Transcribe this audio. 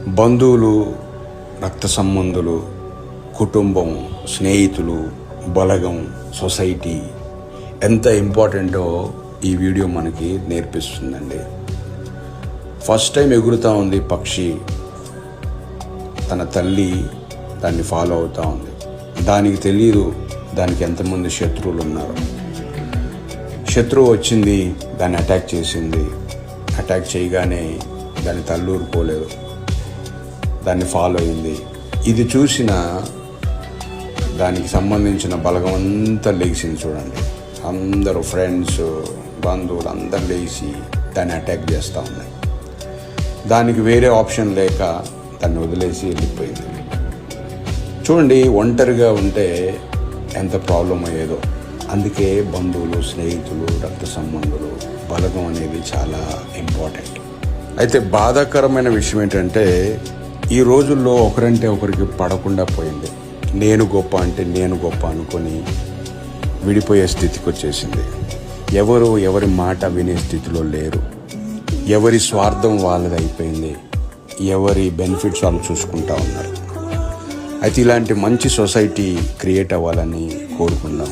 బంధువులు, రక్త సంబంధులు, కుటుంబం, స్నేహితులు, బలగం, సొసైటీ ఎంత ఇంపార్టెంటో ఈ వీడియో మనకి నేర్పిస్తుందండి. ఫస్ట్ టైం ఎగురుతూ ఉంది పక్షి, తన తల్లి దాన్ని ఫాలో అవుతూ ఉంది. దానికి తెలియదు దానికి ఎంతమంది శత్రువులు ఉన్నారు. శత్రువు వచ్చింది, దాన్ని అటాక్ చేసింది. అటాక్ చేయగానే దాని తల్లి ఊరుకోలేదు, దాన్ని ఫాలో అయింది. ఇది చూసిన దానికి సంబంధించిన బలగం అంతా లేచింది. చూడండి, అందరూ ఫ్రెండ్స్, బంధువులు అందరు లేచి దాన్ని అటాక్ చేస్తూ ఉన్నాయి. దానికి వేరే ఆప్షన్ లేక దాన్ని వదిలేసి వెళ్ళిపోయింది. చూడండి, ఒంటరిగా ఉంటే ఎంత ప్రాబ్లం అయ్యేదో. అందుకే బంధువులు, స్నేహితులు, రక్త సంబంధులు, బలగం అనేది చాలా ఇంపార్టెంట్. అయితే బాధాకరమైన విషయం ఏంటంటే ఈ రోజుల్లో ఒకరంటే ఒకరికి పడకుండా పోయింది. నేను గొప్ప అంటే నేను గొప్ప అనుకొని విడిపోయే స్థితికి వచ్చేసింది. ఎవరి మాట వినే స్థితిలో లేరు. ఎవరి స్వార్థం వాళ్ళది అయిపోయింది. ఎవరి బెనిఫిట్స్ వాళ్ళు చూసుకుంటా ఉన్నారు. అయితే ఇలాంటి మంచి సొసైటీ క్రియేట్ అవ్వాలని కోరుకుందాం.